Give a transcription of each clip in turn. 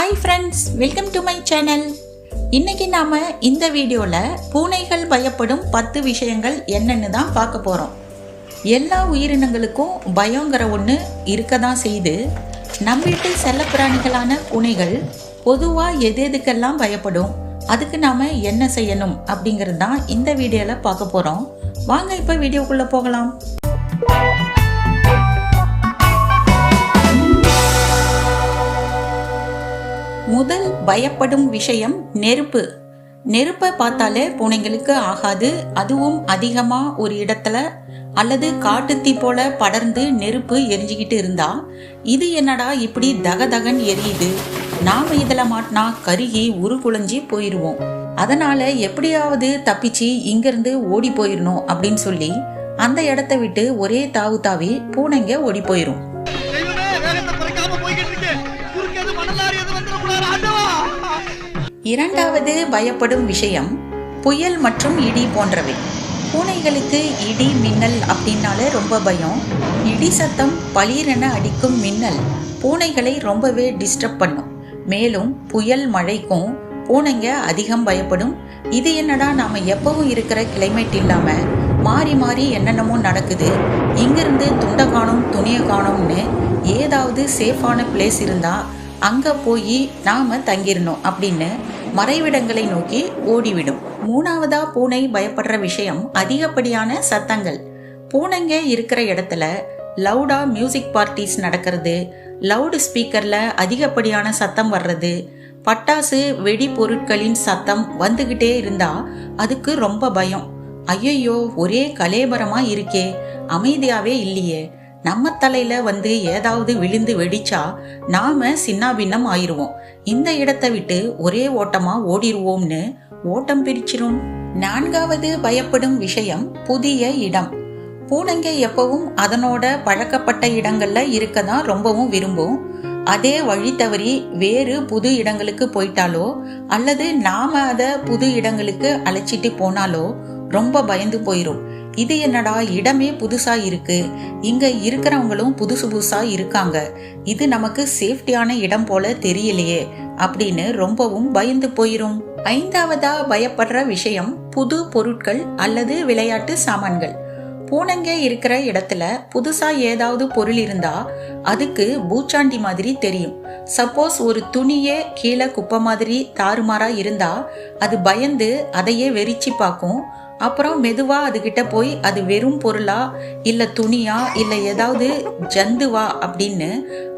Hi friends, welcome to my channel. இன்னைக்கு நாம இந்த வீடியோல பூனைகள் பயப்படும் 10 விஷயங்கள் என்னன்னு தான் பார்க்க போறோம். எல்லா உயிரினங்களுக்கும் பயங்கிற ஒன்று இருக்க தான் செய்து. நம்ம வீட்டு செல்லப்பிராணிகளான பூனைகள் பொதுவாக எதுக்கெல்லாம் பயப்படும், அதுக்கு நாம என்ன செய்யணும் அப்படிங்கிறது தான் இந்த வீடியோல பார்க்க போறோம். வாங்க இப்போ வீடியோக்குள்ள போகலாம். முதல் பயப்படும் விஷயம் நெருப்பு. நெருப்பை பார்த்தாலே பூனைங்களுக்கு ஆகாது. அதுவும் அதிகமா ஒரு இடத்துல அல்லது காட்டுத்தீ போல படர்ந்து நெருப்பு எரிஞ்சுக்கிட்டு இருந்தா இது என்னடா இப்படி தகதகன் எரியுது, நாம இதுல மாட்டினா கருகி உருகுலைஞ்சி போயிடுவோம், அதனால எப்படியாவது தப்பிச்சு இங்கிருந்து ஓடி போயிடணும் அப்படின்னு சொல்லி அந்த இடத்த விட்டு ஒரே தாவு தாவி பூனைங்க ஓடி போயிரும். இரண்டாவது பயப்படும் விஷயம் புயல் மற்றும் இடி போன்றவை. பூனைகளுக்கு இடி மின்னல் அப்படின்னாலே ரொம்ப பயம். இடி சத்தம் பளீரென அடிக்கும் மின்னல் பூனைகளை ரொம்பவே டிஸ்டர்ப் பண்ணும். மேலும் புயல் மழைக்கும் பூனைங்க அதிகம் பயப்படும். இது என்னடா நாம எப்பவும் இருக்கிற கிளைமேட் இல்லாம மாறி மாறி என்னென்னமோ நடக்குது, இங்கிருந்து துண்டை காணும் துணியை காணும்னு ஏதாவது சேஃபான பிளேஸ் இருந்தா அங்க போய் நாம தங்கிடணும் அப்படின்னு மறைவிடங்களை நோக்கி ஓடிவிடும். மூணாவதா பூனை பயப்படுற விஷயம் அதிகப்படியான சத்தங்கள். பூனைங்க இருக்கிற இடத்துல லவுடா மியூசிக் பார்ட்டிஸ் நடக்கிறது, லவுட் ஸ்பீக்கர்ல அதிகப்படியான சத்தம் வர்றது, பட்டாசு வெடி பொருட்களின் சத்தம் வந்துகிட்டே இருந்தா அதுக்கு ரொம்ப பயம். ஐயோ, ஒரே கலேபரமா இருக்கே, அமைதியாவே இல்லையே, நம்ம தலையில வந்து ஏதாவது விழுந்து வெடிச்சா நாம சின்னாபின்னம் ஆயிருவோம், இந்த இடத்தை விட்டு ஒரே ஓட்டமா ஓடிடுவோம்னு ஓட்டம் பிரிச்சிரும். நான்காவது பயப்படும் விஷயம் புதிய இடம். பூனைங்க எப்பவும் அதனோட பழக்கப்பட்ட இடங்கள்ல இருக்கதான் ரொம்பவும் விரும்பும். அதே வழி தவறி வேறு புது இடங்களுக்கு போயிட்டாலோ அல்லது நாம அதை புது இடங்களுக்கு அழைச்சிட்டு போனாலோ ரொம்ப பயந்து போயிரும். இது என்னடா இடமே புதுசா இருக்கு, இங்க இருக்கிறவங்களும் புதுசு புதுசா இருக்காங்க, இது நமக்கு சேஃப்டியான இடம் போல தெரியலையே அப்படின்னு ரொம்பவும் பயந்து போயிரும். ஐந்தாவதா பயப்படுற விஷயம் புது பொருட்கள் அல்லது விளையாட்டு சாமான்கள். பூனைங்க இருக்கிற இடத்துல புதுசா ஏதாவது பொருள் இருந்தா அதுக்கு பூச்சாண்டி மாதிரி தெரியும். சப்போஸ் ஒரு துணியே கீழே குப்பை மாதிரி தாறுமாறா இருந்தா அது பயந்து அதையே வெறிச்சு பார்க்கும். அப்புறம் மெதுவா அதுகிட்ட போய் அது வெறும் பொருளா இல்ல துணியா இல்ல ஏதாவது ஜந்துவா அப்படின்னு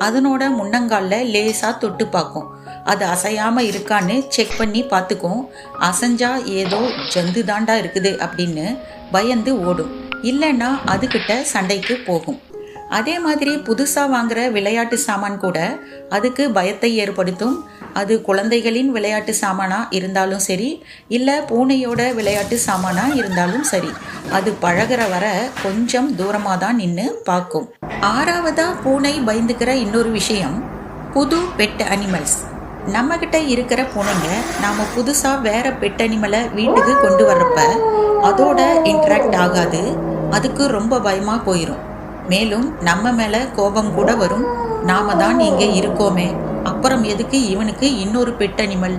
அதனோட முன்னங்கால்ல லேசா தொட்டு பார்க்கும். அது அசையாம இருக்கான்னு செக் பண்ணி பார்த்துக்கும். அசைஞ்சா ஏதோ ஜந்து தாண்டா இருக்குது அப்படின்னு பயந்து ஓடும், இல்லைன்னா அதுகிட்ட சண்டைக்கு போகும். அதே மாதிரி புதுசா வாங்குற விளையாட்டு சாமான் கூட அதுக்கு பயத்தை ஏற்படுத்தும். அது குழந்தைகளின் விளையாட்டு சாமானா இருந்தாலும் சரி, இல்ல பூனையோட விளையாட்டு சாமானா இருந்தாலும் சரி, அது பழகிற வர கொஞ்சம் தூரமா தான் நின்று பார்க்கும். ஆறாவதா பூனை பயந்துக்கிற இன்னொரு விஷயம் புது பெட் அனிமல்ஸ். நம்ம கிட்ட இருக்கிற பூனைங்க நாம புதுசா வேற பெட் அனிமலை வீட்டுக்கு கொண்டு வர்றப்ப அதோட இன்டராக்ட் ஆகாது, அதுக்கு ரொம்ப பயமா போயிரும். மேலும் நம்ம மேல கோபம் கூட வரும். நாம தான் இங்க இருக்கோமே, அப்புறம் எதுக்கு இவனுக்கு இன்னொரு பெட் அனிமல்,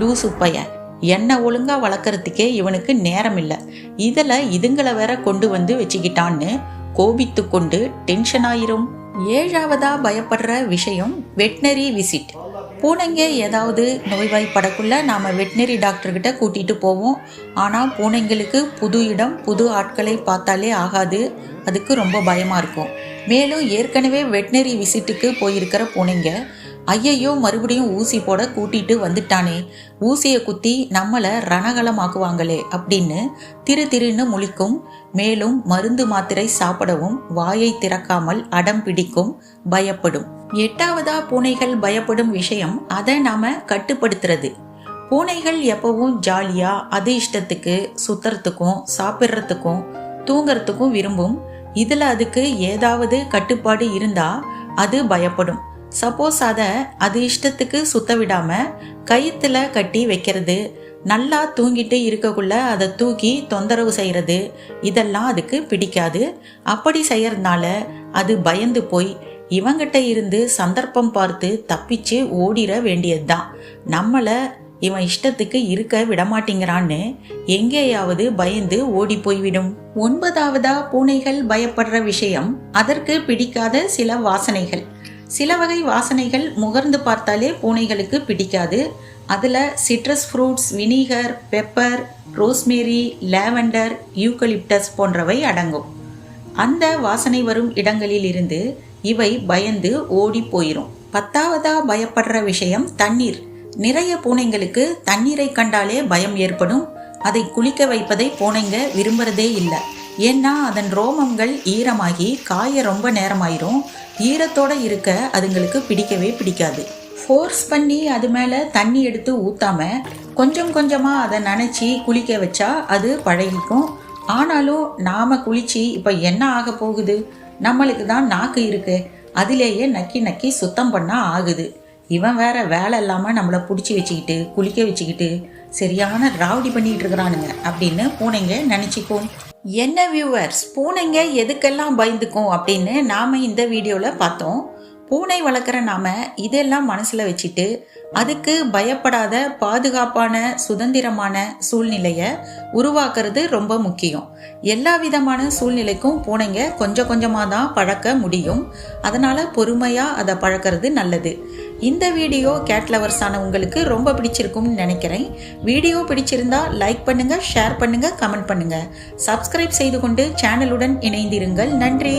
லூசு பையன், என்ன ஒழுங்கா வளர்க்கறதுக்கே இவனுக்கு நேரம் இல்லை, இதுல இதுங்களை வேற கொண்டு வந்து வச்சுக்கிட்டான்னு கோபித்து கொண்டு டென்ஷன் ஆயிரும். ஏழாவதா பயப்படுற விஷயம் வெட்னரி விசிட். பூனைங்க ஏதாவது நோய்வாய்ப்படக்குள்ள நாம வெட்னரி டாக்டர்கிட்ட கூட்டிட்டு போவோம். ஆனா பூனைங்களுக்கு புது இடம் புது ஆட்களை பார்த்தாலே ஆகாது, அதுக்கு ரொம்ப பயமா இருக்கும். மேலும் ஏற்கனவே வெட்னரி விசிட்டுக்கு போயிருக்கிற பூனைங்க ஐயையோ மறுபடியும் ஊசி போட கூட்டிட்டு வந்துட்டானே, ஊசியை குத்தி நம்மளை ரணகலமாக்குவாங்களே அப்படின்னு திருன்னு முழிக்கும். மேலும் மருந்து மாத்திரை சாப்பிடவும் வாயை திறக்காமல் அடம் பிடிக்கும், பயப்படும். எட்டாவதா பூனைகள் பயப்படும் விஷயம் அதை நாம கட்டுப்படுத்துறது. பூனைகள் எப்பவும் ஜாலியா அது இஷ்டத்துக்கு சுத்துறதுக்கும் சாப்பிட்றதுக்கும் தூங்கறதுக்கும் விரும்பும். இதுல அதுக்கு ஏதாவது கட்டுப்பாடு இருந்தா அது பயப்படும். சப்போஸ் அதை அது இஷ்டத்துக்கு சுத்த விடாம கயித்துல கட்டி வைக்கிறது, நல்லா தூங்கிட்டு இருக்கக்குள்ள அதை தூக்கி தொந்தரவு செய்யறது, இதெல்லாம் அதுக்கு பிடிக்காது. அப்படி செய்யறதுனால அது பயந்து போய் இவங்கிட்ட இருந்து சந்தர்ப்பம் பார்த்து தப்பிச்சு ஓடிட வேண்டியதுதான். நம்மளை இவன் இஷ்டத்துக்கு இருக்க விடமாட்டேங்கிறான்னு எங்கேயாவது பயந்து ஓடி போய்விடும். 9வதா பூனைகள் பயப்படுற விஷயம் அதற்கு பிடிக்காத சில வாசனைகள். சில வகை வாசனைகள் முகர்ந்து பார்த்தாலே பூனைகளுக்கு பிடிக்காது. அதில் citrus fruits, vinegar, pepper, rosemary, lavender, eucalyptus போன்றவை அடங்கும். அந்த வாசனை வரும் இடங்களில் இருந்து இவை பயந்து ஓடி போயிடும். 10வதா பயப்படுற விஷயம் தண்ணீர். நிறைய பூனைங்களுக்கு தண்ணீரை கண்டாலே பயம் ஏற்படும். அதை குளிக்க வைப்பதை பூனைங்க விரும்புறதே இல்லை. ஏன்னா அதன் ரோமங்கள் ஈரமாகி காய ரொம்ப நேரமாயிரும். ஈரத்தோடு இருக்க அதுங்களுக்கு பிடிக்கவே பிடிக்காது. ஃபோர்ஸ் பண்ணி அது மேலே தண்ணி எடுத்து ஊற்றாம கொஞ்சம் கொஞ்சமாக அதை நனைச்சி குளிக்க வச்சா அது பழகிக்கும். ஆனாலும் நாம் குளிச்சு இப்போ என்ன ஆக போகுது? நம்மளுக்கு தான் நாக்கு இருக்கு, அதிலேயே நக்கி நக்கி சுத்தம் பண்ணால் ஆகுது. இவன் வேற வேலை இல்லாமல் நம்மளை பிடிச்சி வச்சுக்கிட்டு குளிக்க வச்சுக்கிட்டு சரியான ராவடி பண்ணிகிட்டு இருக்கிறானுங்க அப்படின்னு பூனைங்க நினச்சிக்கும். என்ன வியூவர்ஸ், பூனைங்க எதுக்கெல்லாம் பயந்துக்கும் அப்படின்னு நாம் இந்த வீடியோவில் பார்த்தோம். பூனை வளர்க்குற நாம் இதெல்லாம் மனசில் வச்சுட்டு அதுக்கு பயப்படாத பாதுகாப்பான சுதந்திரமான சூழ்நிலையை உருவாக்குறது ரொம்ப முக்கியம். எல்லா விதமான சூழ்நிலைக்கும் பூனைங்க கொஞ்சம் கொஞ்சமாக தான் பழக்க முடியும். அதனால் பொறுமையாக அதை பழக்கிறது நல்லது. இந்த வீடியோ கேட் லவர்ஸான உங்களுக்கு ரொம்ப பிடிச்சிருக்கும்னு நினைக்கிறேன். வீடியோ பிடிச்சிருந்தா லைக் பண்ணுங்கள், ஷேர் பண்ணுங்கள், கமெண்ட் பண்ணுங்கள். சப்ஸ்கிரைப் செய்து கொண்டு சேனலுடன் இணைந்திருங்கள். நன்றி.